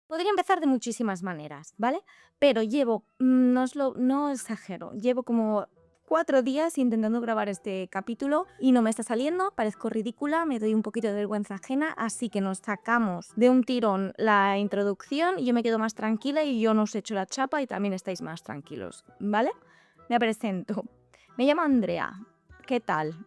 Podría empezar de muchísimas maneras, ¿vale? Pero no exagero, llevo como 4 días intentando grabar este capítulo y no me está saliendo, parezco ridícula, me doy un poquito de vergüenza ajena, así que nos sacamos de un tirón la introducción y yo me quedo más tranquila y yo no os echo la chapa y también estáis más tranquilos, ¿vale? Me presento. Me llamo Andrea. ¿Qué tal?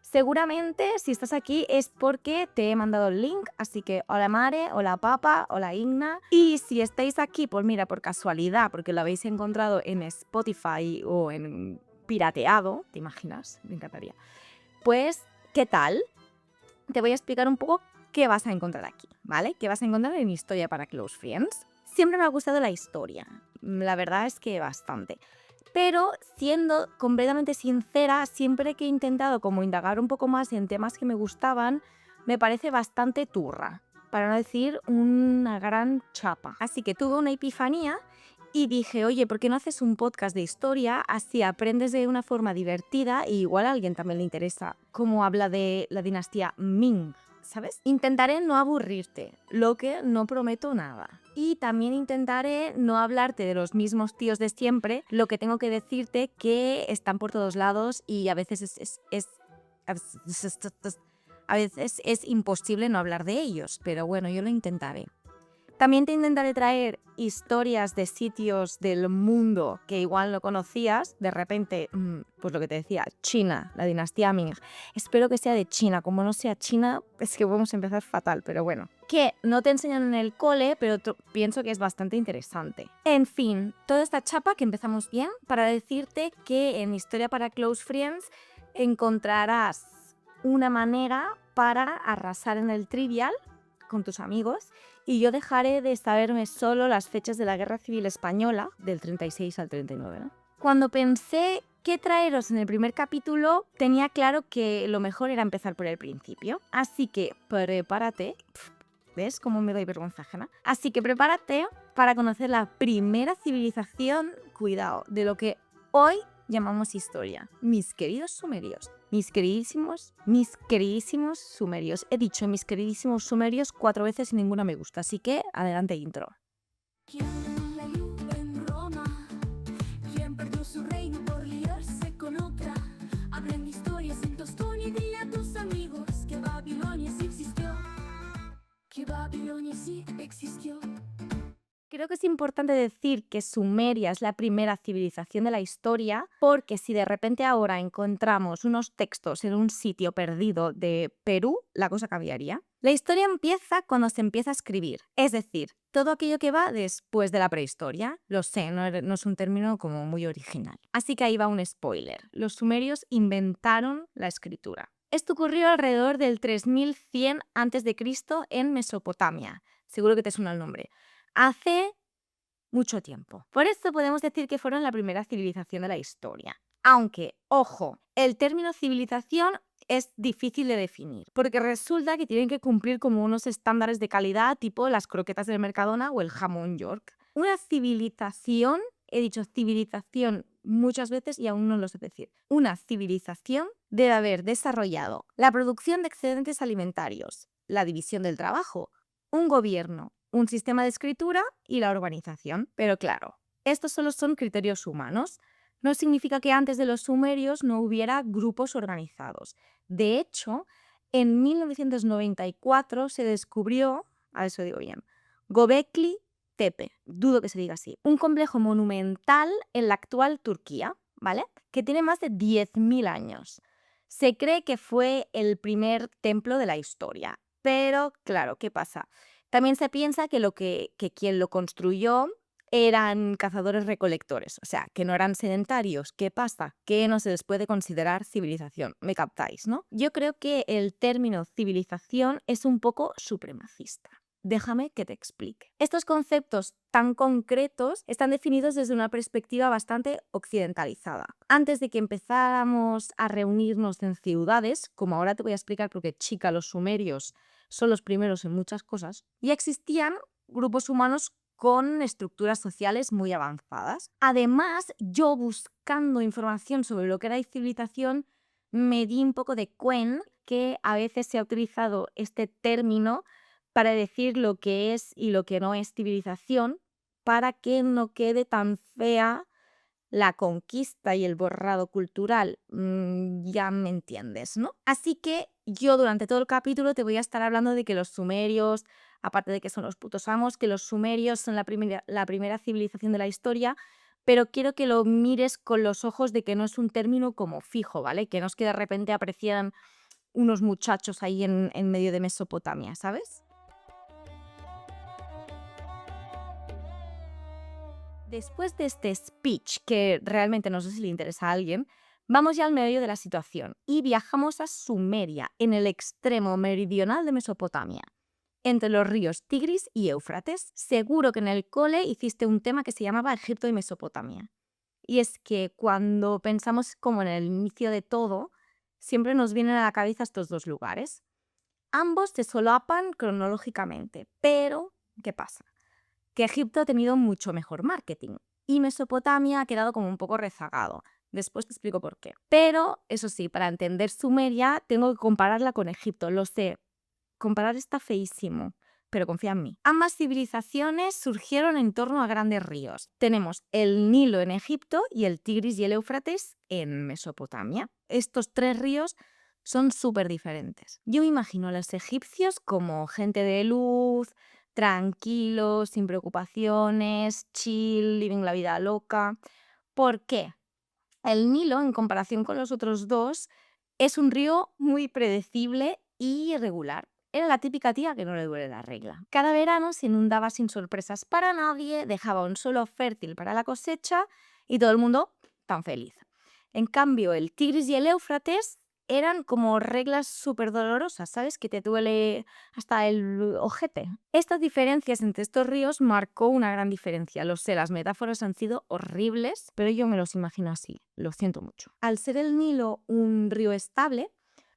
Seguramente si estás aquí es porque te he mandado el link, así que hola Mare, hola Papa, hola Igna. Y si estáis aquí, pues mira, por casualidad, porque lo habéis encontrado en Spotify o en pirateado, ¿te imaginas? Me encantaría. Pues, ¿qué tal? Te voy a explicar un poco qué vas a encontrar aquí, ¿vale? ¿Qué vas a encontrar en Historia para Close Friends? Siempre me ha gustado la historia, la verdad es que bastante. Pero siendo completamente sincera, siempre que he intentado como indagar un poco más en temas que me gustaban, me parece bastante turra, para no decir una gran chapa. Así que tuve una epifanía y dije, oye, ¿por qué no haces un podcast de historia? Así aprendes de una forma divertida y igual a alguien también le interesa cómo habla de la dinastía Ming, ¿sabes? Intentaré no aburrirte, lo que no prometo nada. Y también intentaré no hablarte de los mismos tíos de siempre, lo que tengo que decirte que están por todos lados y a veces a veces es imposible no hablar de ellos, pero bueno, yo lo intentaré. También te intentaré traer historias de sitios del mundo que igual no conocías. De repente, pues lo que te decía, China, la dinastía Ming. Espero que sea de China. Como no sea China, es que vamos a empezar fatal, pero bueno. Que no te enseñan en el cole, pero pienso que es bastante interesante. En fin, toda esta chapa que empezamos bien para decirte que en Historia para Close Friends encontrarás una manera para arrasar en el trivial con tus amigos y yo dejaré de saberme solo las fechas de la Guerra Civil Española, del 36 al 39, ¿no? Cuando pensé qué traeros en el primer capítulo, tenía claro que lo mejor era empezar por el principio. Así que prepárate. ¿Ves cómo me doy vergüenza ajena? Así que prepárate para conocer la primera civilización, cuidado, de lo que hoy llamamos historia. Mis queridos sumerios. Mis queridísimos sumerios. He dicho mis queridísimos sumerios 4 veces y ninguna me gusta, así que adelante intro. ¿Quién la ayuda en Roma? ¿Quién perdió su reino por liarse con otra? Hablan historias en Tostón y dile a tus amigos que Babilonia sí existió. Que Babilonia sí existió. Creo que es importante decir que Sumeria es la primera civilización de la historia, porque si de repente ahora encontramos unos textos en un sitio perdido de Perú, la cosa cambiaría. La historia empieza cuando se empieza a escribir, es decir, todo aquello que va después de la prehistoria. Lo sé, no es un término como muy original. Así que ahí va un spoiler. Los sumerios inventaron la escritura. Esto ocurrió alrededor del 3100 a.C. en Mesopotamia. Seguro que te suena el nombre. Hace mucho tiempo. Por esto podemos decir que fueron la primera civilización de la historia. Aunque, ojo, el término civilización es difícil de definir, porque resulta que tienen que cumplir como unos estándares de calidad tipo las croquetas del Mercadona o el jamón York. Una civilización, he dicho civilización muchas veces y aún no lo sé decir, una civilización debe haber desarrollado la producción de excedentes alimentarios, la división del trabajo, un gobierno, un sistema de escritura y la organización. Pero claro, estos solo son criterios humanos. No significa que antes de los sumerios no hubiera grupos organizados. De hecho, en 1994 se descubrió, a eso digo bien, Göbekli Tepe, dudo que se diga así, un complejo monumental en la actual Turquía, ¿vale? Que tiene más de 10.000 años. Se cree que fue el primer templo de la historia. Pero claro, ¿qué pasa? También se piensa que quien lo construyó eran cazadores-recolectores, o sea, que no eran sedentarios. ¿Qué pasa? Que no se les puede considerar civilización. Me captáis, ¿no? Yo creo que el término civilización es un poco supremacista. Déjame que te explique. Estos conceptos tan concretos están definidos desde una perspectiva bastante occidentalizada. Antes de que empezáramos a reunirnos en ciudades, como ahora te voy a explicar porque, chica, los sumerios son los primeros en muchas cosas, ya existían grupos humanos con estructuras sociales muy avanzadas. Además, yo buscando información sobre lo que era civilización, me di un poco de cuenta que a veces se ha utilizado este término para decir lo que es y lo que no es civilización, para que no quede tan fea la conquista y el borrado cultural. Ya me entiendes, ¿no? Así que yo durante todo el capítulo te voy a estar hablando de que los sumerios, aparte de que son los putos amos, que los sumerios son la primera civilización de la historia, pero quiero que lo mires con los ojos de que no es un término como fijo, ¿vale? Que no es que de repente aparecieran unos muchachos ahí en medio de Mesopotamia, ¿sabes? Después de este speech, que realmente no sé si le interesa a alguien, vamos ya al medio de la situación y viajamos a Sumeria, en el extremo meridional de Mesopotamia, entre los ríos Tigris y Éufrates. Seguro que en el cole hiciste un tema que se llamaba Egipto y Mesopotamia. Y es que cuando pensamos como en el inicio de todo, siempre nos vienen a la cabeza estos dos lugares. Ambos se solapan cronológicamente, pero ¿qué pasa? Que Egipto ha tenido mucho mejor marketing y Mesopotamia ha quedado como un poco rezagado. Después te explico por qué. Pero, eso sí, para entender Sumeria tengo que compararla con Egipto, lo sé. Comparar está feísimo, pero confía en mí. Ambas civilizaciones surgieron en torno a grandes ríos. Tenemos el Nilo en Egipto y el Tigris y el Éufrates en Mesopotamia. Estos tres ríos son súper diferentes. Yo me imagino a los egipcios como gente de luz, tranquilos, sin preocupaciones, chill, living la vida loca. ¿Por qué? El Nilo, en comparación con los otros dos, es un río muy predecible y irregular. Era la típica tía que no le duele la regla. Cada verano se inundaba sin sorpresas para nadie, dejaba un suelo fértil para la cosecha y todo el mundo tan feliz. En cambio, el Tigris y el Éufrates eran como reglas súper dolorosas, ¿sabes? Que te duele hasta el ojete. Estas diferencias entre estos ríos marcó una gran diferencia. Lo sé, las metáforas han sido horribles, pero yo me los imagino así. Lo siento mucho. Al ser el Nilo un río estable,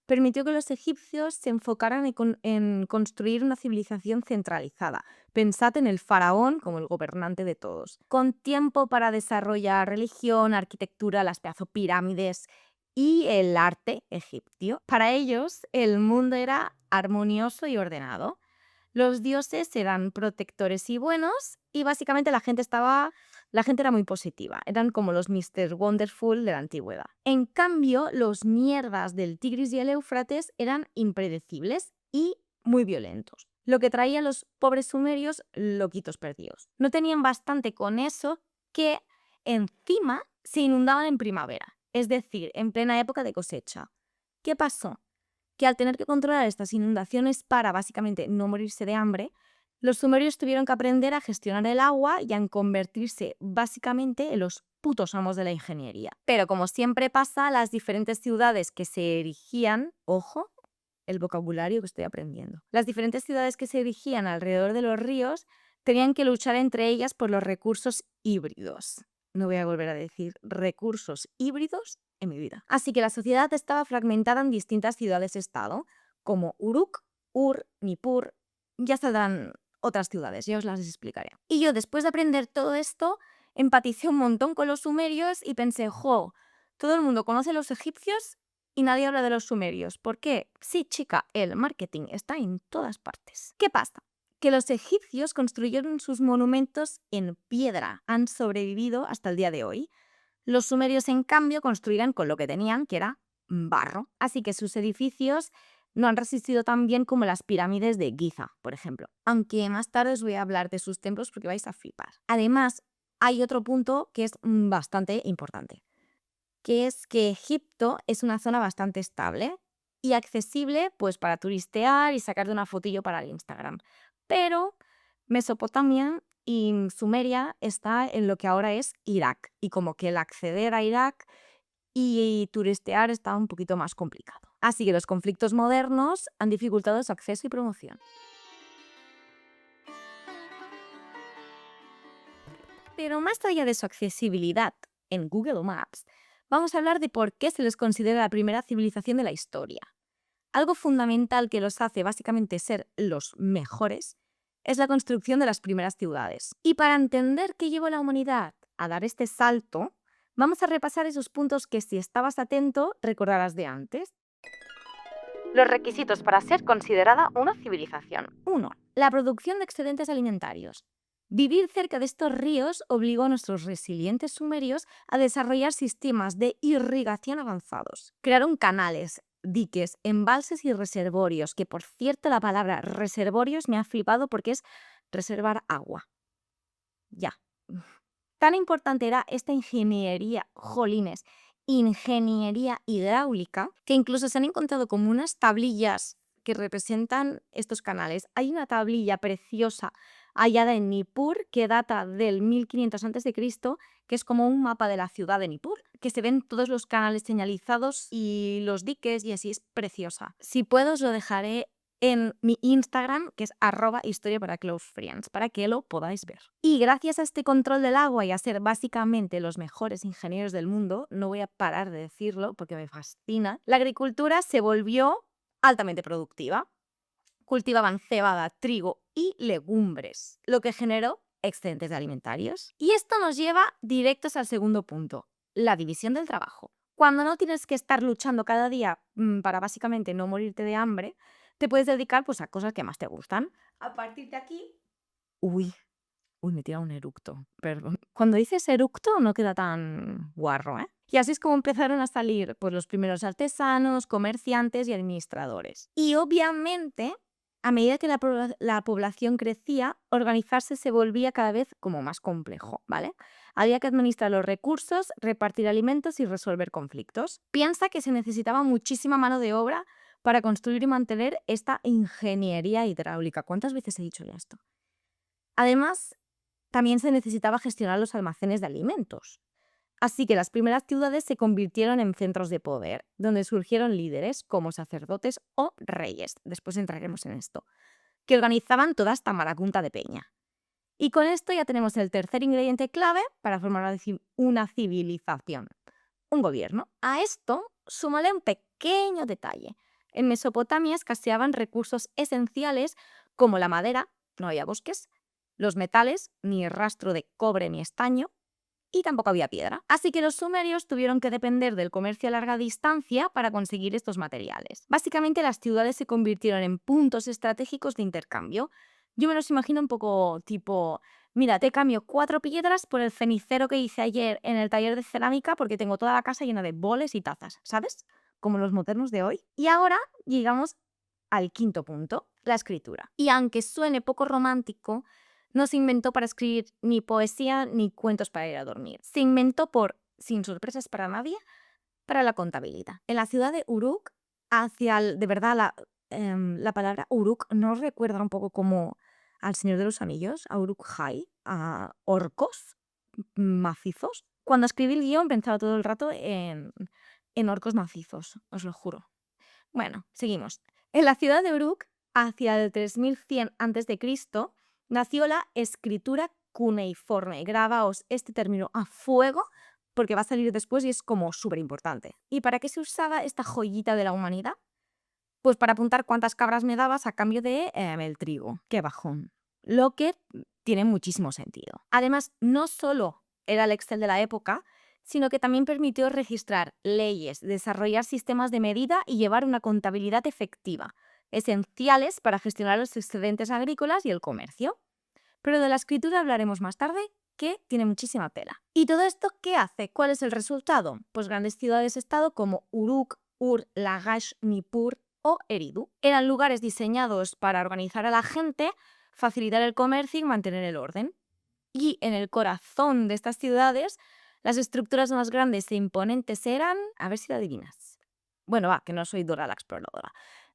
permitió que los egipcios se enfocaran en construir una civilización centralizada. Pensad en el faraón como el gobernante de todos, con tiempo para desarrollar religión, arquitectura, las pedazo pirámides y el arte egipcio. Para ellos, el mundo era armonioso y ordenado. Los dioses eran protectores y buenos y básicamente la gente era muy positiva. Eran como los Mr. Wonderful de la antigüedad. En cambio, los mierdas del Tigris y el Éufrates eran impredecibles y muy violentos, lo que traía a los pobres sumerios loquitos perdidos. No tenían bastante con eso que encima se inundaban en primavera, es decir, en plena época de cosecha. ¿Qué pasó? Que al tener que controlar estas inundaciones para básicamente no morirse de hambre, los sumerios tuvieron que aprender a gestionar el agua y a convertirse básicamente en los putos amos de la ingeniería. Pero como siempre pasa, las diferentes ciudades que se erigían, ojo, el vocabulario que estoy aprendiendo, las diferentes ciudades que se erigían alrededor de los ríos tenían que luchar entre ellas por los recursos híbridos. No voy a volver a decir recursos híbridos en mi vida. Así que la sociedad estaba fragmentada en distintas ciudades-estado, como Uruk, Ur, Nippur. Ya saldrán otras ciudades, ya os las explicaré. Y yo, después de aprender todo esto, empaticé un montón con los sumerios y pensé, todo el mundo conoce a los egipcios y nadie habla de los sumerios. ¿Por qué? Sí, chica, el marketing está en todas partes. ¿Qué pasa? Que los egipcios construyeron sus monumentos en piedra. Han sobrevivido hasta el día de hoy. Los sumerios, en cambio, construían con lo que tenían, que era barro. Así que sus edificios no han resistido tan bien como las pirámides de Giza, por ejemplo. Aunque más tarde os voy a hablar de sus templos porque vais a flipar. Además, hay otro punto que es bastante importante, que es que Egipto es una zona bastante estable y accesible pues para turistear y sacarte una fotillo para el Instagram. Pero Mesopotamia y Sumeria está en lo que ahora es Irak, y como que el acceder a Irak y turistear está un poquito más complicado. Así que los conflictos modernos han dificultado su acceso y promoción. Pero más allá de su accesibilidad en Google Maps, vamos a hablar de por qué se les considera la primera civilización de la historia. Algo fundamental que los hace básicamente ser los mejores es la construcción de las primeras ciudades. Y para entender qué llevó a la humanidad a dar este salto, vamos a repasar esos puntos que, si estabas atento, recordarás de antes. Los requisitos para ser considerada una civilización. 1. La producción de excedentes alimentarios. Vivir cerca de estos ríos obligó a nuestros resilientes sumerios a desarrollar sistemas de irrigación avanzados. Crearon canales, diques, embalses y reservorios, que por cierto la palabra reservorios me ha flipado porque es reservar agua. Ya. Tan importante era esta ingeniería, jolines, ingeniería hidráulica, que incluso se han encontrado como unas tablillas que representan estos canales. Hay una tablilla preciosa hallada en Nippur que data del 1500 a.C., que es como un mapa de la ciudad de Nippur, que se ven todos los canales señalizados y los diques y así, es preciosa. Si puedo os lo dejaré en mi Instagram, que es @historia-para-close-friends, para que lo podáis ver. Y gracias a este control del agua y a ser básicamente los mejores ingenieros del mundo, no voy a parar de decirlo porque me fascina, la agricultura se volvió altamente productiva. Cultivaban cebada, trigo y legumbres, lo que generó excedentes alimentarios. Y esto nos lleva directos al segundo punto, la división del trabajo. Cuando no tienes que estar luchando cada día para básicamente no morirte de hambre, te puedes dedicar pues, a cosas que más te gustan. A partir de aquí... Uy, me tira un eructo, perdón. Cuando dices eructo no queda tan guarro, ¿eh? Y así es como empezaron a salir pues, los primeros artesanos, comerciantes y administradores. Y obviamente, a medida que la población crecía, organizarse se volvía cada vez como más complejo, ¿vale? Había que administrar los recursos, repartir alimentos y resolver conflictos. Piensa que se necesitaba muchísima mano de obra para construir y mantener esta ingeniería hidráulica. ¿Cuántas veces he dicho ya esto? Además, también se necesitaba gestionar los almacenes de alimentos. Así que las primeras ciudades se convirtieron en centros de poder, donde surgieron líderes como sacerdotes o reyes, después entraremos en esto, que organizaban toda esta maracunta de peña. Y con esto ya tenemos el tercer ingrediente clave para formar una civilización, un gobierno. A esto súmale un pequeño detalle. En Mesopotamia escaseaban recursos esenciales como la madera, no había bosques, los metales, ni rastro de cobre ni estaño, y tampoco había piedra. Así que los sumerios tuvieron que depender del comercio a larga distancia para conseguir estos materiales. Básicamente las ciudades se convirtieron en puntos estratégicos de intercambio. Yo me los imagino un poco tipo, mira, te cambio 4 piedras por el cenicero que hice ayer en el taller de cerámica porque tengo toda la casa llena de boles y tazas, ¿sabes? Como los modernos de hoy. Y ahora llegamos al quinto punto, la escritura. Y aunque suene poco romántico, no se inventó para escribir ni poesía ni cuentos para ir a dormir. Se inventó sin sorpresas para nadie, para la contabilidad. En la ciudad de Uruk, de verdad, la palabra Uruk nos recuerda un poco como al Señor de los Anillos, a Uruk-hai, a orcos macizos. Cuando escribí el guión pensaba todo el rato en orcos macizos, os lo juro. Bueno, seguimos. En la ciudad de Uruk, hacia el 3100 a.C., nació la escritura cuneiforme. Grabaos este término a fuego porque va a salir después y es como súper importante. ¿Y para qué se usaba esta joyita de la humanidad? Pues para apuntar cuántas cabras me dabas a cambio de el trigo. ¡Qué bajón! Lo que tiene muchísimo sentido. Además, no solo era el Excel de la época, sino que también permitió registrar leyes, desarrollar sistemas de medida y llevar una contabilidad efectiva, esenciales para gestionar los excedentes agrícolas y el comercio. Pero de la escritura hablaremos más tarde, que tiene muchísima tela. ¿Y todo esto qué hace? ¿Cuál es el resultado? Pues grandes ciudades-estado como Uruk, Ur, Lagash, Nippur o Eridu. Eran lugares diseñados para organizar a la gente, facilitar el comercio y mantener el orden. Y en el corazón de estas ciudades, las estructuras más grandes e imponentes eran... A ver si lo adivinas. Bueno, va, que no soy Dora la exploradora.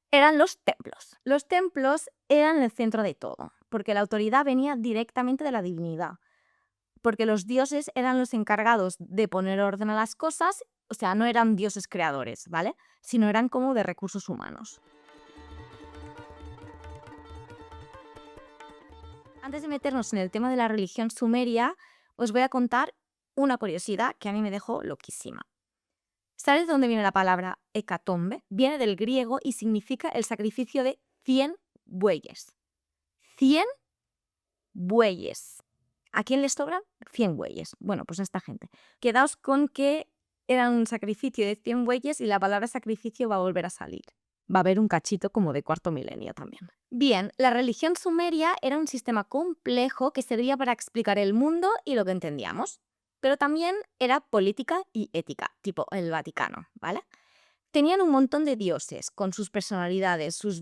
Eran los templos. Los templos eran el centro de todo, porque la autoridad venía directamente de la divinidad. Porque los dioses eran los encargados de poner orden a las cosas, o sea, no eran dioses creadores, ¿vale? Sino eran como de recursos humanos. Antes de meternos en el tema de la religión sumeria, os voy a contar una curiosidad que a mí me dejó loquísima. ¿Sabes de dónde viene la palabra hecatombe? Viene del griego y significa el sacrificio de 100 bueyes. 100 bueyes. ¿A quién les sobran? 100 bueyes. Bueno, pues a esta gente. Quedaos con que era un sacrificio de 100 bueyes y la palabra sacrificio va a volver a salir. va a haber un cachito como de cuarto milenio también. Bien, la religión sumeria era un sistema complejo que servía para explicar el mundo y lo que entendíamos, pero también era política y ética, tipo el Vaticano, ¿vale? Tenían un montón de dioses, con sus personalidades, sus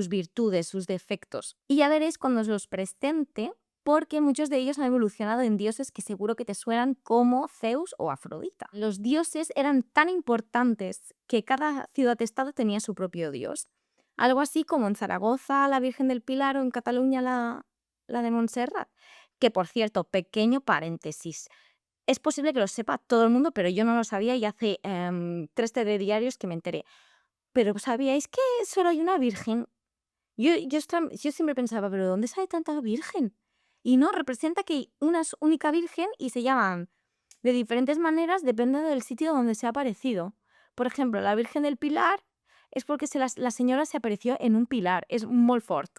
virtudes, sus defectos. Y ya veréis cuando os los presente, porque muchos de ellos han evolucionado en dioses que seguro que te suenan como Zeus o Afrodita. Los dioses eran tan importantes que cada ciudad-estado tenía su propio dios. Algo así como en Zaragoza la Virgen del Pilar o en Cataluña la de Montserrat. Que por cierto, pequeño paréntesis. Es posible que lo sepa todo el mundo, pero yo no lo sabía y hace 3 telediarios que me enteré. Pero ¿sabíais que solo hay una virgen? Yo siempre pensaba, ¿pero de dónde sale tanta virgen? Y no, representa que hay una única virgen y se llaman de diferentes maneras, depende del sitio donde se ha aparecido. Por ejemplo, la Virgen del Pilar es porque la señora se apareció en un pilar, es molt fort.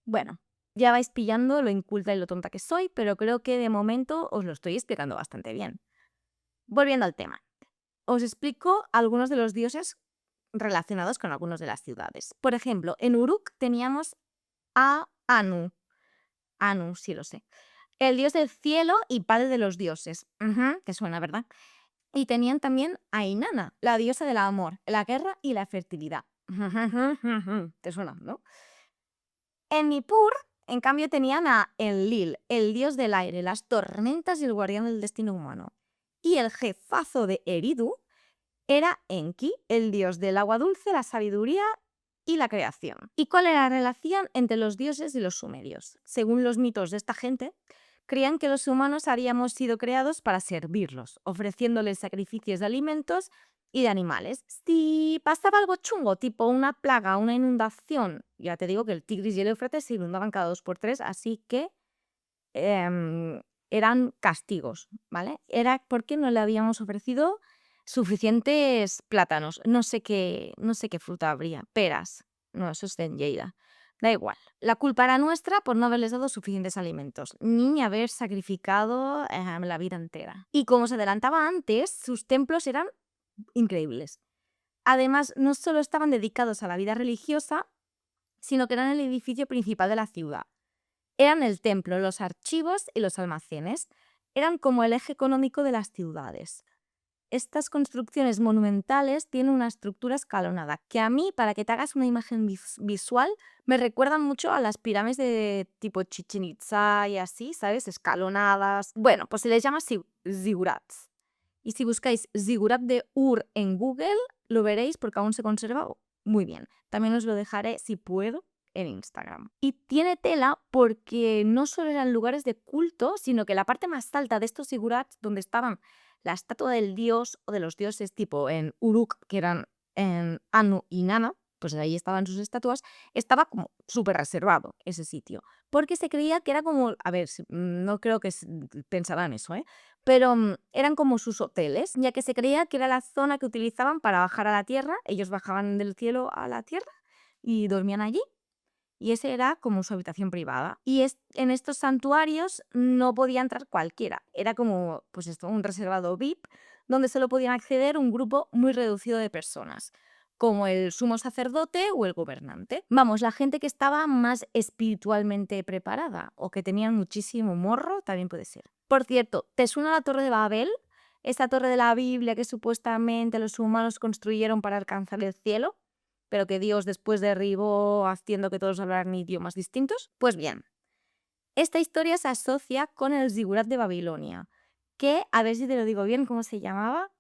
Bueno, ya vais pillando lo inculta y lo tonta que soy, pero creo que de momento os lo estoy explicando bastante bien. Volviendo al tema, os explico algunos de los dioses relacionados con algunas de las ciudades. Por ejemplo, en Uruk teníamos a Anu. Anu, sí lo sé. El dios del cielo y padre de los dioses. Te suena, ¿verdad? Y tenían también a Inanna, la diosa del amor, la guerra y la fertilidad. Te suena, ¿no? En Nippur, en cambio, tenían a Enlil, el dios del aire, las tormentas y el guardián del destino humano. Y el jefazo de Eridu era Enki, el dios del agua dulce, la sabiduría y la creación. ¿Y cuál era la relación entre los dioses y los sumerios? Según los mitos de esta gente, creían que los humanos habíamos sido creados para servirlos, ofreciéndoles sacrificios de alimentos y de animales. Si pasaba algo chungo, tipo una plaga, una inundación, ya te digo que el Tigris y el Éufrates se inundaban cada 2 por 3, así que eran castigos, ¿vale? Era porque no le habíamos ofrecido suficientes plátanos. No sé qué fruta habría. Peras. No, eso es en Lleida. Da igual. La culpa era nuestra por no haberles dado suficientes alimentos, ni haber sacrificado la vida entera. Y como se adelantaba antes, sus templos eran increíbles. Además, no solo estaban dedicados a la vida religiosa, sino que eran el edificio principal de la ciudad. Eran el templo, los archivos y los almacenes. Eran como el eje económico de las ciudades. Estas construcciones monumentales tienen una estructura escalonada, que a mí, para que te hagas una imagen visual, me recuerdan mucho a las pirámides de tipo Chichén Itzá y así, ¿sabes? Escalonadas. Bueno, pues se les llama zigurats. Y si buscáis zigurat de Ur en Google, lo veréis porque aún se conserva muy bien. También os lo dejaré, si puedo, en Instagram. Y tiene tela porque no solo eran lugares de culto, sino que la parte más alta de estos zigurats, donde estaban la estatua del dios o de los dioses, tipo en Uruk, que eran en Anu y Nana, pues ahí estaban sus estatuas, estaba como súper reservado ese sitio, porque se creía que era como, a ver, no creo que pensaban eso, pero eran como sus hoteles, ya que se creía que era la zona que utilizaban para bajar a la tierra, ellos bajaban del cielo a la tierra y dormían allí. Y ese era como su habitación privada. Y en estos santuarios no podía entrar cualquiera. Era como, pues esto, un reservado VIP, donde solo podían acceder un grupo muy reducido de personas, como el sumo sacerdote o el gobernante. Vamos, la gente que estaba más espiritualmente preparada o que tenían muchísimo morro, también puede ser. Por cierto, ¿te suena la Torre de Babel? Esta torre de la Biblia que supuestamente los humanos construyeron para alcanzar el cielo, pero que Dios después derribó haciendo que todos hablaran idiomas distintos. Pues bien, esta historia se asocia con el zigurat de Babilonia, que, a ver si te lo digo bien, ¿cómo se llamaba?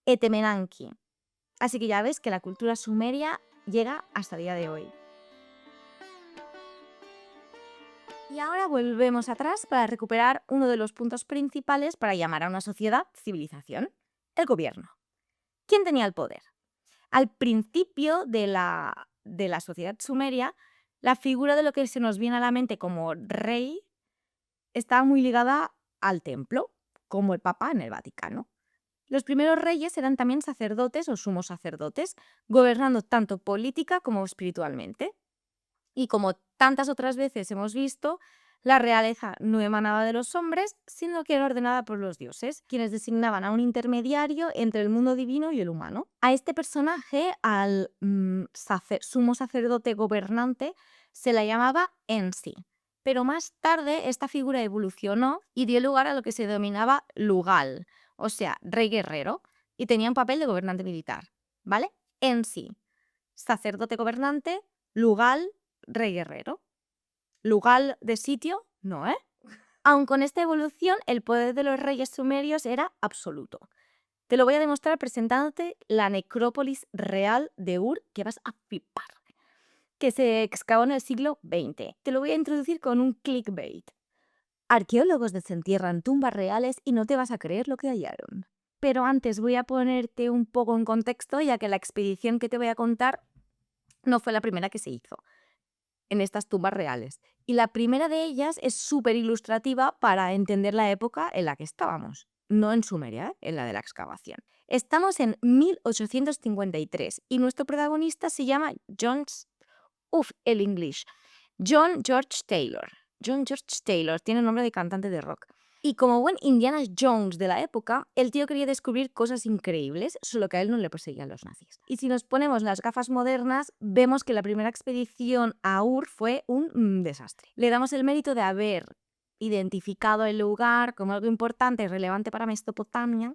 Etemenanki. Así que ya ves que la cultura sumeria llega hasta el día de hoy. Y ahora volvemos atrás para recuperar uno de los puntos principales para llamar a una sociedad civilización: el gobierno. ¿Quién tenía el poder? Al principio de la sociedad sumeria, la figura de lo que se nos viene a la mente como rey estaba muy ligada al templo, como el Papa en el Vaticano. Los primeros reyes eran también sacerdotes o sumos sacerdotes, gobernando tanto política como espiritualmente. Y como tantas otras veces hemos visto, La realeza no emanaba de los hombres, sino que era ordenada por los dioses, quienes designaban a un intermediario entre el mundo divino y el humano. A este personaje, al sumo sacerdote gobernante, se la llamaba Ensi. Pero más tarde esta figura evolucionó y dio lugar a lo que se denominaba Lugal, o sea, rey guerrero, y tenía un papel de gobernante militar, ¿vale? Ensi, sacerdote gobernante, Lugal, rey guerrero. Lugal de sitio, no, ¿eh? Aun con esta evolución, el poder de los reyes sumerios era absoluto. Te lo voy a demostrar presentándote la necrópolis real de Ur, que vas a flipar, que se excavó en el siglo XX. Te lo voy a introducir con un clickbait. Arqueólogos desentierran tumbas reales y no te vas a creer lo que hallaron. Pero antes voy a ponerte un poco en contexto, ya que la expedición que te voy a contar no fue la primera que se hizo en estas tumbas reales. Y la primera de ellas es súper ilustrativa para entender la época en la que estábamos. No en Sumeria, en la de la excavación. Estamos en 1853 y nuestro protagonista se llama el English. John George Taylor. John George Taylor tiene nombre de cantante de rock. Y como buen Indiana Jones de la época, el tío quería descubrir cosas increíbles, solo que a él no le perseguían los nazis. Y si nos ponemos las gafas modernas, vemos que la primera expedición a Ur fue un desastre. Le damos el mérito de haber identificado el lugar como algo importante y relevante para Mesopotamia,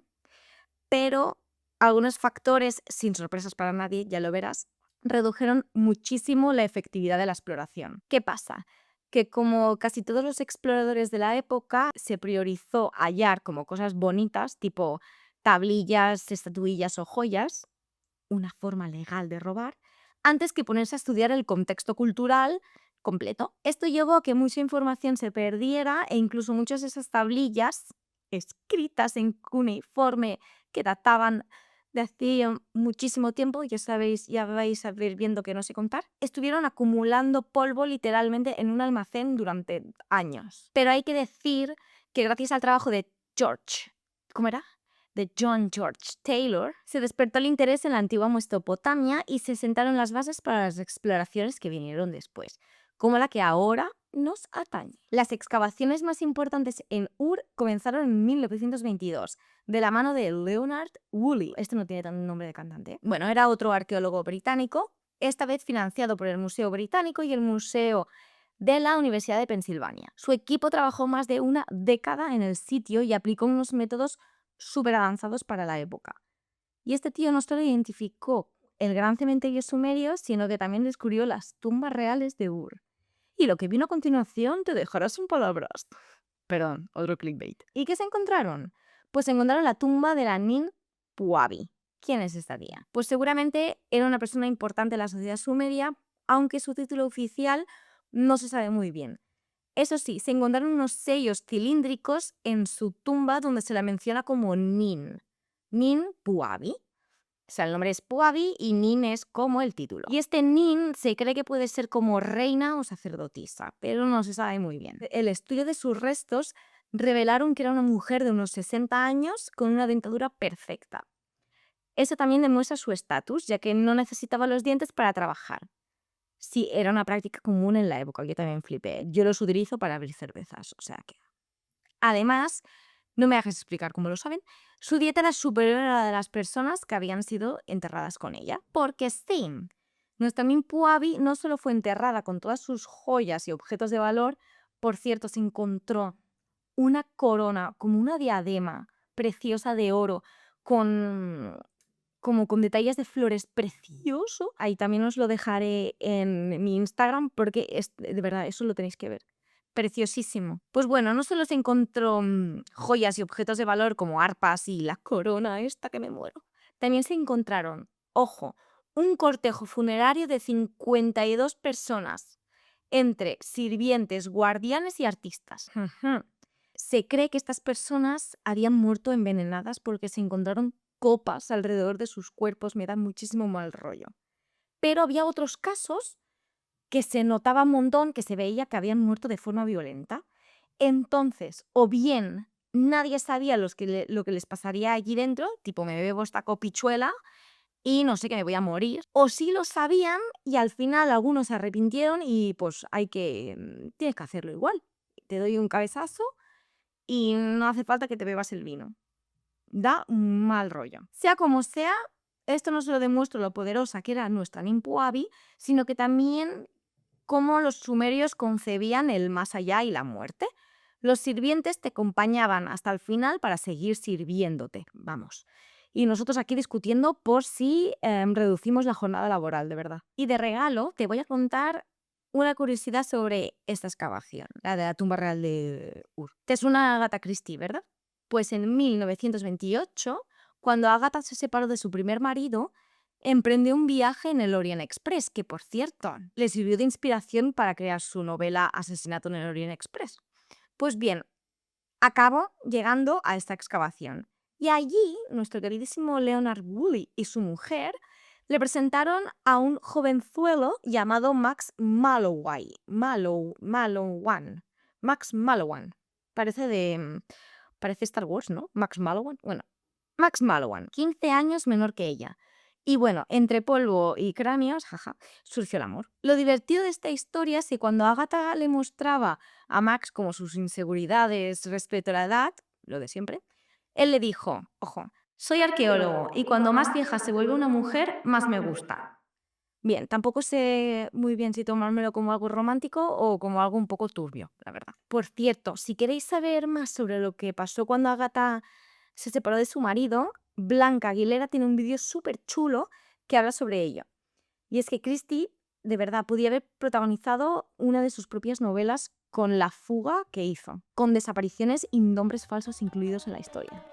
pero algunos factores, sin sorpresas para nadie, ya lo verás, redujeron muchísimo la efectividad de la exploración. ¿Qué pasa? Que como casi todos los exploradores de la época, se priorizó hallar como cosas bonitas, tipo tablillas, estatuillas o joyas, una forma legal de robar, antes que ponerse a estudiar el contexto cultural completo. Esto llevó a que mucha información se perdiera e incluso muchas de esas tablillas escritas en cuneiforme que databan de hacía muchísimo tiempo, ya sabéis, ya vais a ver viendo que no sé contar, estuvieron acumulando polvo literalmente en un almacén durante años. Pero hay que decir que gracias al trabajo de ¿cómo era? De John George Taylor, se despertó el interés en la antigua Mesopotamia y se sentaron las bases para las exploraciones que vinieron después, como la que ahora nos atañe. Las excavaciones más importantes en Ur comenzaron en 1922, de la mano de Leonard Woolley. Este no tiene tan nombre de cantante. Bueno, era otro arqueólogo británico, esta vez financiado por el Museo Británico y el Museo de la Universidad de Pensilvania. Su equipo trabajó más de una década en el sitio y aplicó unos métodos súper avanzados para la época. Y este tío no solo identificó el gran cementerio sumerio, sino que también descubrió las tumbas reales de Ur. Y lo que vino a continuación te dejará sin palabras. Perdón, otro clickbait. ¿Y qué se encontraron? Pues encontraron la tumba de la Nin Puabi. ¿Quién es esta tía? Pues seguramente era una persona importante en la sociedad sumeria, aunque su título oficial no se sabe muy bien. Eso sí, se encontraron unos sellos cilíndricos en su tumba donde se la menciona como Nin Puabi. O sea, el nombre es Puabi y Nin es como el título. Y este Nin se cree que puede ser como reina o sacerdotisa, pero no se sabe muy bien. El estudio de sus restos revelaron que era una mujer de unos 60 años con una dentadura perfecta. Eso también demuestra su estatus, ya que no necesitaba los dientes para trabajar. Sí, era una práctica común en la época, yo también flipé. Yo los utilizo para abrir cervezas, o sea que... Además, no me hagas explicar cómo lo saben, su dieta era superior a la de las personas que habían sido enterradas con ella. Porque sí, nuestra Min Puabi no solo fue enterrada con todas sus joyas y objetos de valor, por cierto, se encontró una corona, como una diadema preciosa de oro, con detalles de flores precioso. Ahí también os lo dejaré en mi Instagram porque de verdad, eso lo tenéis que ver. Preciosísimo. Pues bueno, no solo se encontró joyas y objetos de valor como arpas y la corona esta que me muero. También se encontraron, ojo, un cortejo funerario de 52 personas, entre sirvientes, guardianes y artistas. Se cree que estas personas habían muerto envenenadas porque se encontraron copas alrededor de sus cuerpos, me da muchísimo mal rollo. Pero había otros casos que se notaba un montón, que se veía que habían muerto de forma violenta. Entonces, o bien nadie sabía lo que les pasaría allí dentro, tipo me bebo esta copichuela y no sé que me voy a morir, o sí lo sabían y al final algunos se arrepintieron y pues tienes que hacerlo igual. te doy un cabezazo y no hace falta que te bebas el vino. Da un mal rollo. Sea como sea, esto no solo demuestra lo poderosa que era nuestra Ninpuabi, sino que también cómo los sumerios concebían el más allá y la muerte. Los sirvientes te acompañaban hasta el final para seguir sirviéndote, vamos. Y nosotros aquí discutiendo por si reducimos la jornada laboral, de verdad. Y de regalo te voy a contar una curiosidad sobre esta excavación, la de la tumba real de Ur. Te suena a Agatha Christie, ¿verdad? Pues en 1928, cuando Agatha se separó de su primer marido, emprendió un viaje en el Orient Express, que por cierto, le sirvió de inspiración para crear su novela Asesinato en el Orient Express. Pues bien, acabó llegando a esta excavación. Y allí, nuestro queridísimo Leonard Woolley y su mujer le presentaron a un jovenzuelo llamado Max Mallowan. Max Mallowan. Parece Star Wars, ¿no? Max Mallowan. Bueno, Max Mallowan, 15 años menor que ella. Y bueno, entre polvo y cráneos, jaja, surgió el amor. Lo divertido de esta historia es que cuando Agatha le mostraba a Max como sus inseguridades respecto a la edad, lo de siempre, él le dijo, ojo, soy arqueólogo y cuando más vieja se vuelve una mujer, más me gusta. Bien, tampoco sé muy bien si tomármelo como algo romántico o como algo un poco turbio, la verdad. Por cierto, si queréis saber más sobre lo que pasó cuando Agatha se separó de su marido, Blanca Aguilera tiene un vídeo súper chulo que habla sobre ello. Y es que Christie, de verdad, podía haber protagonizado una de sus propias novelas con la fuga que hizo, con desapariciones y nombres falsos incluidos en la historia.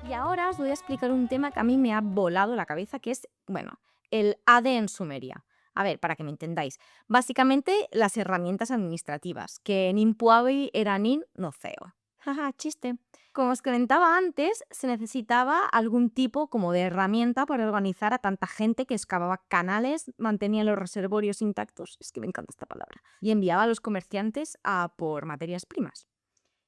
Y ahora os voy a explicar un tema que a mí me ha volado la cabeza, que es, bueno, el AD en Sumeria. A ver, para que me entendáis. Básicamente, las herramientas administrativas, que en Impuabi era nin, no ceo. Jaja, chiste. Como os comentaba antes, se necesitaba algún tipo como de herramienta para organizar a tanta gente que excavaba canales, mantenía los reservorios intactos, es que me encanta esta palabra, y enviaba a los comerciantes a por materias primas.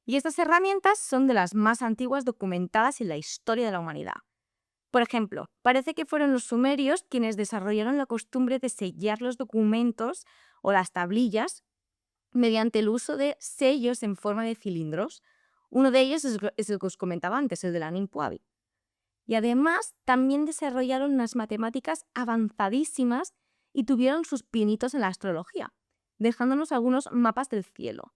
Y estas herramientas son de las más antiguas documentadas en la historia de la humanidad. Por ejemplo, parece que fueron los sumerios quienes desarrollaron la costumbre de sellar los documentos o las tablillas mediante el uso de sellos en forma de cilindros. Uno de ellos es el que os comentaba antes, el de la Ninpuabi. Y además también desarrollaron unas matemáticas avanzadísimas y tuvieron sus pinitos en la astrología, dejándonos algunos mapas del cielo.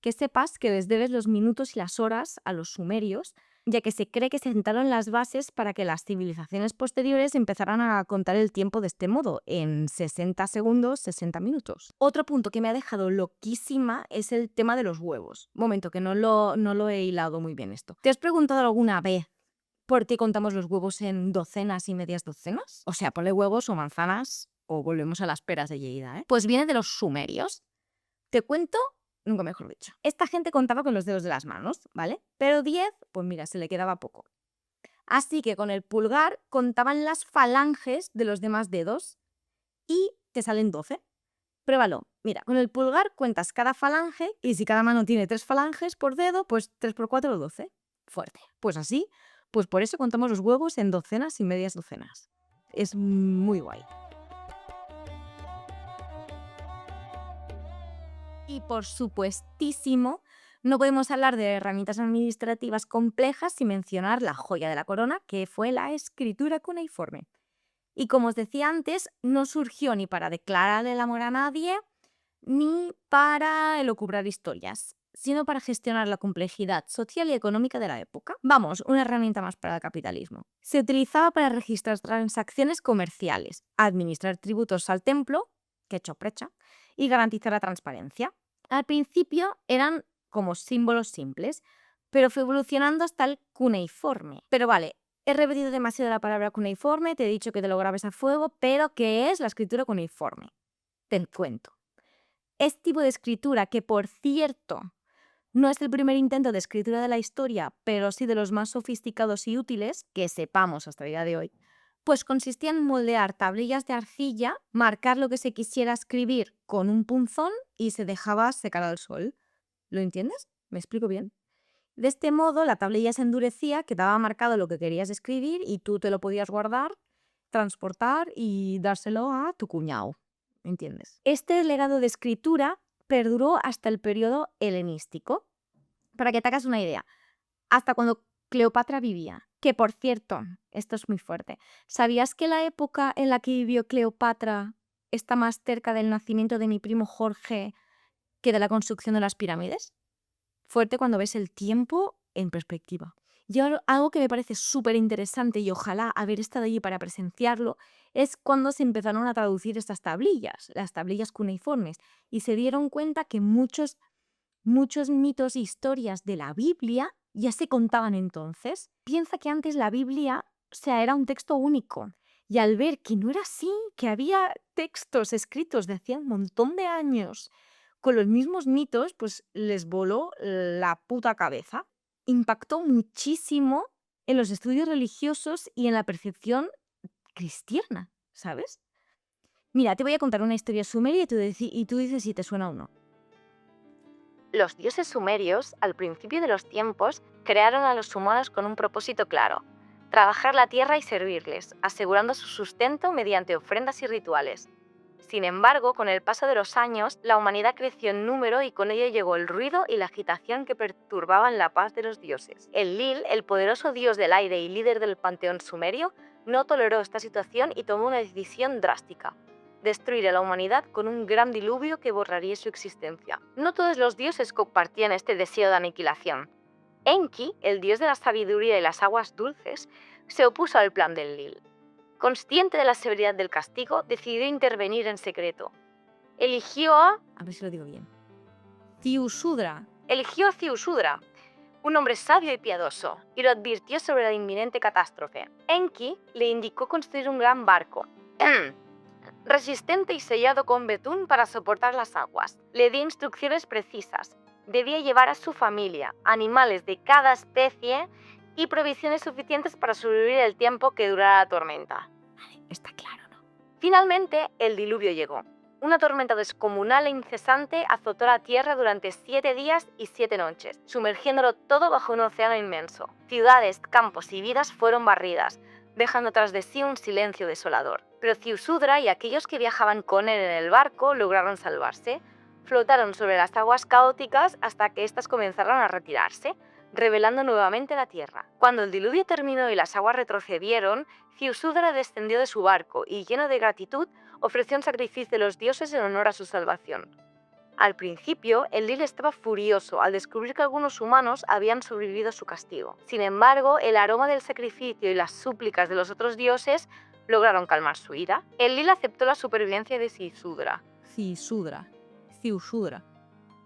Que sepas que les debes los minutos y las horas a los sumerios, ya que se cree que sentaron las bases para que las civilizaciones posteriores empezaran a contar el tiempo de este modo, en 60 segundos, 60 minutos. Otro punto que me ha dejado loquísima es el tema de los huevos. Momento, que no lo he hilado muy bien esto. ¿Te has preguntado alguna vez por qué contamos los huevos en docenas y medias docenas? O sea, ponle huevos o manzanas, o volvemos a las peras de Lleida, ¿eh? Pues viene de los sumerios. Te cuento, nunca mejor dicho. Esta gente contaba con los dedos de las manos, ¿vale? Pero 10, pues mira, se le quedaba poco. Así que con el pulgar contaban las falanges de los demás dedos y te salen 12. Pruébalo. Mira, con el pulgar cuentas cada falange y si cada mano tiene 3 falanges por dedo, pues 3 por 4, 12. Fuerte. Pues así, pues por eso contamos los huevos en docenas y medias docenas. Es muy guay. Y por supuestísimo, no podemos hablar de herramientas administrativas complejas sin mencionar la joya de la corona, que fue la escritura cuneiforme. Y como os decía antes, no surgió ni para declarar el amor a nadie, ni para elucubrar historias, sino para gestionar la complejidad social y económica de la época. Vamos, una herramienta más para el capitalismo. Se utilizaba para registrar transacciones comerciales, administrar tributos al templo, que choprecha, y garantizar la transparencia. Al principio eran como símbolos simples, pero fue evolucionando hasta el cuneiforme. Pero vale, he repetido demasiado la palabra cuneiforme, te he dicho que te lo grabes a fuego, pero ¿qué es la escritura cuneiforme? Te cuento. Es tipo de escritura que, por cierto, no es el primer intento de escritura de la historia, pero sí de los más sofisticados y útiles que sepamos hasta el día de hoy, pues consistía en moldear tablillas de arcilla, marcar lo que se quisiera escribir con un punzón y se dejaba secar al sol. ¿Lo entiendes? ¿Me explico bien? De este modo, la tablilla se endurecía, quedaba marcado lo que querías escribir y tú te lo podías guardar, transportar y dárselo a tu cuñado. ¿entiendes? Este legado de escritura perduró hasta el periodo helenístico. Para que te hagas una idea, hasta cuando Cleopatra vivía. Que, por cierto, esto es muy fuerte. ¿Sabías que la época en la que vivió Cleopatra está más cerca del nacimiento de mi primo Jorge que de la construcción de las pirámides? Fuerte cuando ves el tiempo en perspectiva. Y algo que me parece súper interesante y ojalá haber estado allí para presenciarlo es cuando se empezaron a traducir estas tablillas, las tablillas cuneiformes, y se dieron cuenta que muchos mitos e historias de la Biblia ya se contaban entonces. Piensa que antes la Biblia, era un texto único. Y al ver que no era así, que había textos escritos de hacía un montón de años con los mismos mitos, pues les voló la puta cabeza. Impactó muchísimo en los estudios religiosos y en la percepción cristiana, ¿sabes? Mira, te voy a contar una historia sumeria y tú dices si te suena o no. Los dioses sumerios, al principio de los tiempos, crearon a los humanos con un propósito claro: trabajar la tierra y servirles, asegurando su sustento mediante ofrendas y rituales. Sin embargo, con el paso de los años, la humanidad creció en número y con ello llegó el ruido y la agitación que perturbaban la paz de los dioses. Enlil, el poderoso dios del aire y líder del panteón sumerio, no toleró esta situación y tomó una decisión drástica: destruir a la humanidad con un gran diluvio que borraría su existencia. No todos los dioses compartían este deseo de aniquilación. Enki, el dios de la sabiduría y las aguas dulces, se opuso al plan de Enlil. Consciente de la severidad del castigo, decidió intervenir en secreto. Eligió a ver si lo digo bien. Ziusudra. Eligió a Ziusudra, un hombre sabio y piadoso, y lo advirtió sobre la inminente catástrofe. Enki le indicó construir un gran barco, resistente y sellado con betún para soportar las aguas. Le dio instrucciones precisas. Debía llevar a su familia, animales de cada especie y provisiones suficientes para sobrevivir el tiempo que durara la tormenta. Vale, está claro, ¿no? Finalmente, el diluvio llegó. Una tormenta descomunal e incesante azotó la tierra durante 7 días y 7 noches, sumergiéndolo todo bajo un océano inmenso. Ciudades, campos y vidas fueron barridas, dejando tras de sí un silencio desolador. Pero Ziusudra y aquellos que viajaban con él en el barco lograron salvarse. Flotaron sobre las aguas caóticas hasta que éstas comenzaron a retirarse, revelando nuevamente la tierra. Cuando el diluvio terminó y las aguas retrocedieron, Ziusudra descendió de su barco y, lleno de gratitud, ofreció un sacrificio a los dioses en honor a su salvación. Al principio, Enlil estaba furioso al descubrir que algunos humanos habían sobrevivido a su castigo. Sin embargo, el aroma del sacrificio y las súplicas de los otros dioses lograron calmar su ira. Enlil aceptó la supervivencia de Ziusudra.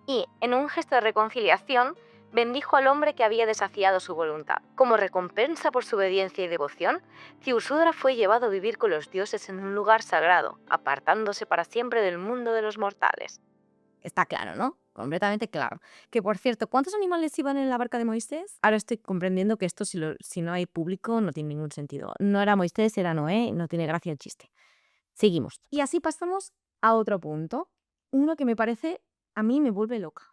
Y, en un gesto de reconciliación, bendijo al hombre que había desafiado su voluntad. Como recompensa por su obediencia y devoción, Ziusudra fue llevado a vivir con los dioses en un lugar sagrado, apartándose para siempre del mundo de los mortales. Está claro, ¿no? Completamente claro. Que, por cierto, ¿cuántos animales iban en la barca de Moisés? Ahora estoy comprendiendo que esto, si no hay público, no tiene ningún sentido. No era Moisés, era Noé, no tiene gracia el chiste. Seguimos. Y así pasamos a otro punto. Uno que a mí me vuelve loca.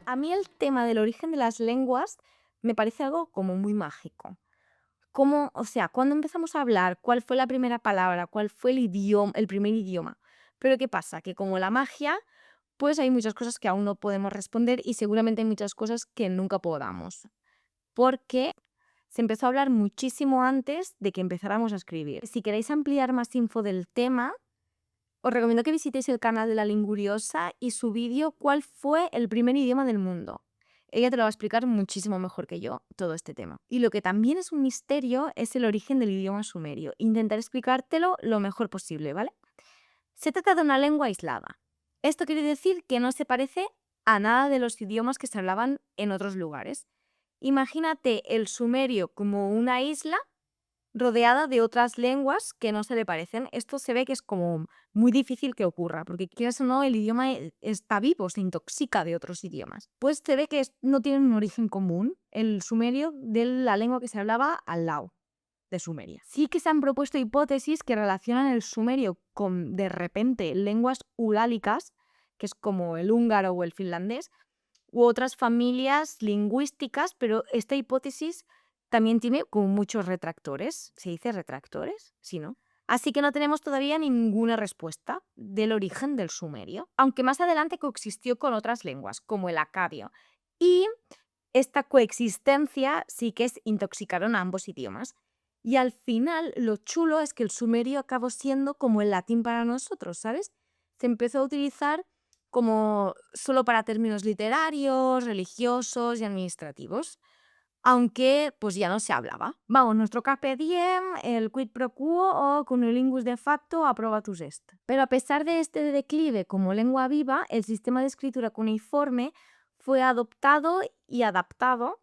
A mí el tema del origen de las lenguas me parece algo como muy mágico. ¿Cuándo empezamos a hablar? ¿Cuál fue la primera palabra? ¿Cuál fue el primer idioma? Pero ¿qué pasa? Que como la magia, pues hay muchas cosas que aún no podemos responder y seguramente hay muchas cosas que nunca podamos. Porque se empezó a hablar muchísimo antes de que empezáramos a escribir. Si queréis ampliar más info del tema, os recomiendo que visitéis el canal de La Linguriosa y su vídeo ¿Cuál fue el primer idioma del mundo? Ella te lo va a explicar muchísimo mejor que yo, todo este tema. Y lo que también es un misterio es el origen del idioma sumerio. Intentaré explicártelo lo mejor posible, ¿vale? Se trata de una lengua aislada. Esto quiere decir que no se parece a nada de los idiomas que se hablaban en otros lugares. Imagínate el sumerio como una isla rodeada de otras lenguas que no se le parecen. Esto se ve que es como muy difícil que ocurra, porque quieras o no, el idioma está vivo, se intoxica de otros idiomas. Pues se ve que no tienen un origen común, el sumerio, de la lengua que se hablaba al lado de Sumeria. Sí que se han propuesto hipótesis que relacionan el sumerio con, de repente, lenguas urálicas, que es como el húngaro o el finlandés, u otras familias lingüísticas, pero esta hipótesis también tiene como muchos retractores. ¿Se dice retractores? Sí, ¿no? Así que no tenemos todavía ninguna respuesta del origen del sumerio, aunque más adelante coexistió con otras lenguas, como el acadio. Y esta coexistencia sí que intoxicaron a ambos idiomas. Y al final, lo chulo es que el sumerio acabó siendo como el latín para nosotros, ¿sabes? Se empezó a utilizar como solo para términos literarios, religiosos y administrativos, aunque pues ya no se hablaba. Vamos, nuestro carpe diem, el quid pro quo o cunnilingus de facto approbatus est. Pero a pesar de este declive como lengua viva, el sistema de escritura cuneiforme fue adoptado y adaptado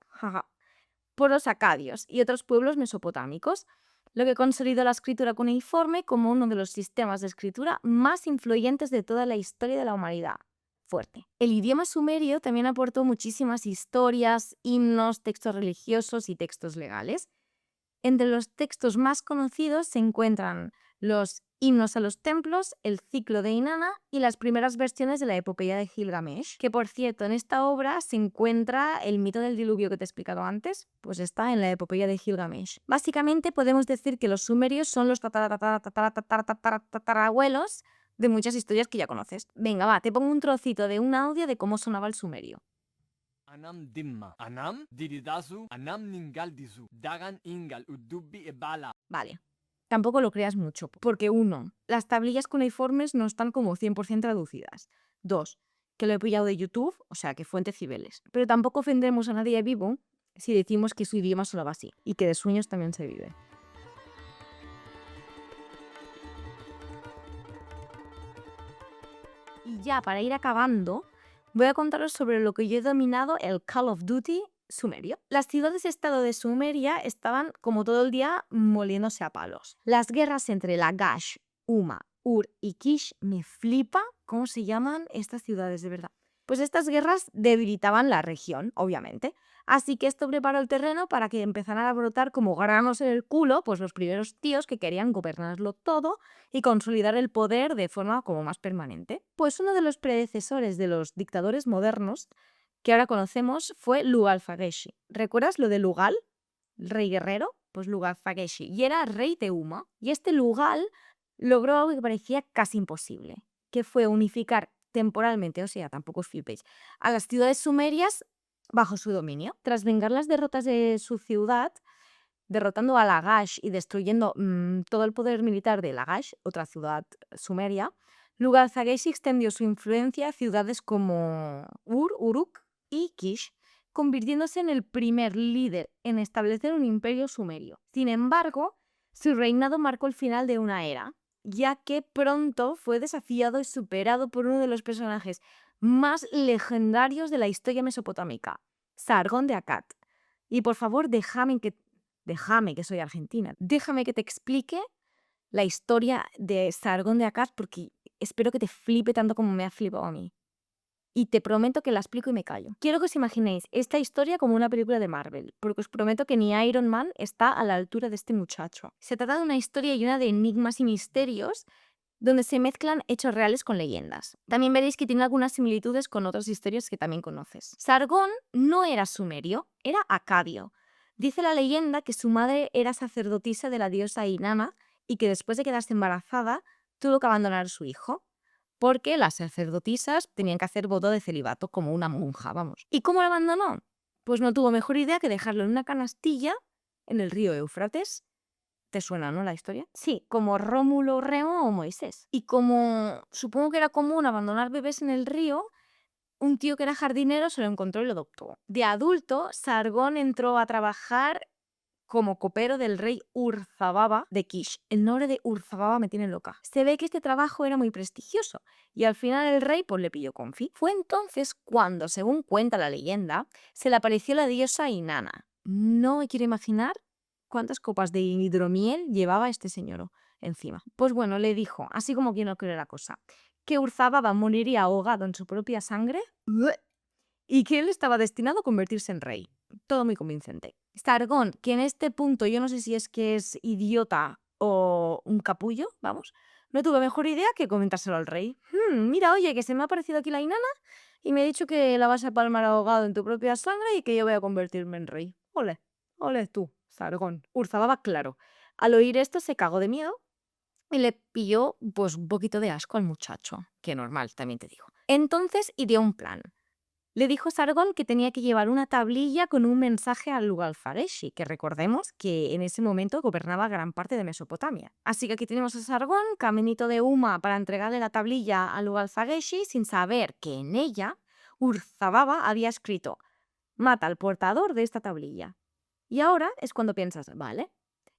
por los acadios y otros pueblos mesopotámicos, lo que consolidó la escritura cuneiforme como uno de los sistemas de escritura más influyentes de toda la historia de la humanidad. Fuerte. El idioma sumerio también aportó muchísimas historias, himnos, textos religiosos y textos legales. Entre los textos más conocidos se encuentran los himnos a los templos, el ciclo de Inanna y las primeras versiones de la epopeya de Gilgamesh, que por cierto en esta obra se encuentra el mito del diluvio que te he explicado antes, pues está en la epopeya de Gilgamesh. Básicamente podemos decir que los sumerios son los tatarabuelos de muchas historias que ya conoces. Venga, va, te pongo un trocito de un audio de cómo sonaba el sumerio. Anam dimma, anam diridasu, anam ningaldisu, dagan ingal udubbi e bala. Vale. Tampoco lo creas mucho, porque 1, las tablillas cuneiformes no están como 100% traducidas. 2, que lo he pillado de YouTube, o sea, que fuente Cibeles. Pero tampoco ofendremos a nadie vivo si decimos que su idioma sonaba así, y que de sueños también se vive. Y ya para ir acabando, voy a contaros sobre lo que yo he denominado el Call of Duty sumerio. Las ciudades-estado de Sumeria estaban como todo el día moliéndose a palos. Las guerras entre Lagash, Uma, Ur y Kish me flipa cómo se llaman estas ciudades de verdad. Pues estas guerras debilitaban la región, obviamente. Así que esto preparó el terreno para que empezaran a brotar como granos en el culo, pues los primeros tíos que querían gobernarlo todo y consolidar el poder de forma como más permanente. Pues uno de los predecesores de los dictadores modernos que ahora conocemos fue Lugal-Fageshi. ¿Recuerdas lo de Lugal, rey guerrero? Pues Lugal-Fageshi, y era rey de Uma. Y este Lugal logró algo que parecía casi imposible, que fue unificar temporalmente, o sea, tampoco os flipéis, a las ciudades sumerias bajo su dominio. Tras vengar las derrotas de su ciudad, derrotando a Lagash y destruyendo todo el poder militar de Lagash, otra ciudad sumeria, Lugal-Fageshi extendió su influencia a ciudades como Ur, Uruk y Kish, convirtiéndose en el primer líder en establecer un imperio sumerio. Sin embargo, su reinado marcó el final de una era, ya que pronto fue desafiado y superado por uno de los personajes más legendarios de la historia mesopotámica, Sargón de Akkad. Y por favor, déjame que soy argentina, déjame que te explique la historia de Sargón de Akkad porque espero que te flipe tanto como me ha flipado a mí. Y te prometo que la explico y me callo. Quiero que os imaginéis esta historia como una película de Marvel, porque os prometo que ni Iron Man está a la altura de este muchacho. Se trata de una historia llena de enigmas y misterios donde se mezclan hechos reales con leyendas. También veréis que tiene algunas similitudes con otras historias que también conoces. Sargón no era sumerio, era acadio. Dice la leyenda que su madre era sacerdotisa de la diosa Inanna y que después de quedarse embarazada tuvo que abandonar a su hijo, porque las sacerdotisas tenían que hacer voto de celibato como una monja, vamos. ¿Y cómo lo abandonó? Pues no tuvo mejor idea que dejarlo en una canastilla en el río Éufrates. ¿Te suena, no, la historia? Sí, como Rómulo, Remo o Moisés. Y como supongo que era común abandonar bebés en el río, un tío que era jardinero se lo encontró y lo adoptó. De adulto, Sargón entró a trabajar como copero del rey Urzababa de Kish. El nombre de Urzababa me tiene loca. Se ve que este trabajo era muy prestigioso y al final el rey pues le pilló confi. Fue entonces cuando, según cuenta la leyenda, se le apareció la diosa Inanna. No me quiero imaginar cuántas copas de hidromiel llevaba este señor encima. Pues bueno, le dijo, así como quien no quiere la cosa, que Urzababa moriría ahogado en su propia sangre y que él estaba destinado a convertirse en rey. Todo muy convincente. Sargón, que en este punto yo no sé si es que es idiota o un capullo, vamos, no tuve mejor idea que comentárselo al rey. Mira, oye, que se me ha aparecido aquí la Inanna y me ha dicho que la vas a palmar ahogado en tu propia sangre y que yo voy a convertirme en rey. Ole. Ole tú, Sargón. Urzababa, claro. Al oír esto se cagó de miedo y le pilló pues un poquito de asco al muchacho, que normal, también te digo. Entonces ideó un plan. Le dijo Sargón que tenía que llevar una tablilla con un mensaje al Lugalfareshi, que recordemos que en ese momento gobernaba gran parte de Mesopotamia. Así que aquí tenemos a Sargón, caminito de Uma, para entregarle la tablilla al Lugalfareshi sin saber que en ella Urzababa había escrito: mata al portador de esta tablilla. Y ahora es cuando piensas, vale,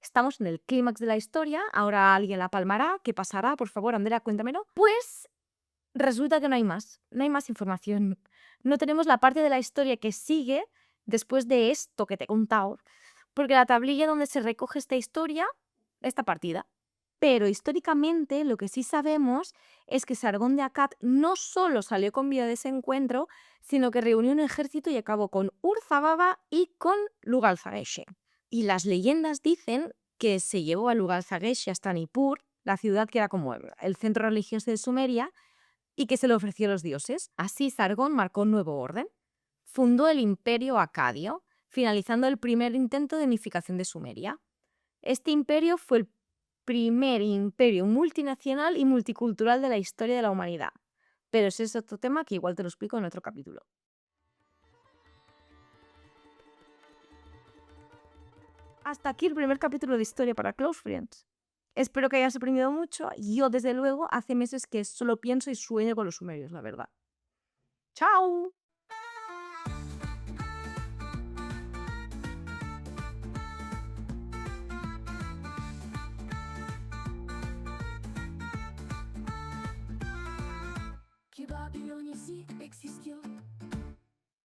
estamos en el clímax de la historia, ahora alguien la palmará, ¿qué pasará? Por favor, Andrea, cuéntamelo. Pues resulta que no hay más información. No tenemos la parte de la historia que sigue después de esto que te he contado, porque la tablilla donde se recoge esta historia está partida. Pero históricamente lo que sí sabemos es que Sargón de Akkad no solo salió con vida de ese encuentro, sino que reunió un ejército y acabó con Urzababa y con Lugalzageshe. Y las leyendas dicen que se llevó a Lugalzageshe hasta Nippur, la ciudad que era como el centro religioso de Sumeria, y que se le ofreció a los dioses. Así Sargón marcó un nuevo orden. Fundó el imperio acadio, finalizando el primer intento de unificación de Sumeria. Este imperio fue el primer imperio multinacional y multicultural de la historia de la humanidad. Pero ese es otro tema que igual te lo explico en otro capítulo. Hasta aquí el primer capítulo de Historia para Close Friends. Espero que hayas aprendido mucho. Yo, desde luego, hace meses que solo pienso y sueño con los sumerios, la verdad. ¡Chao!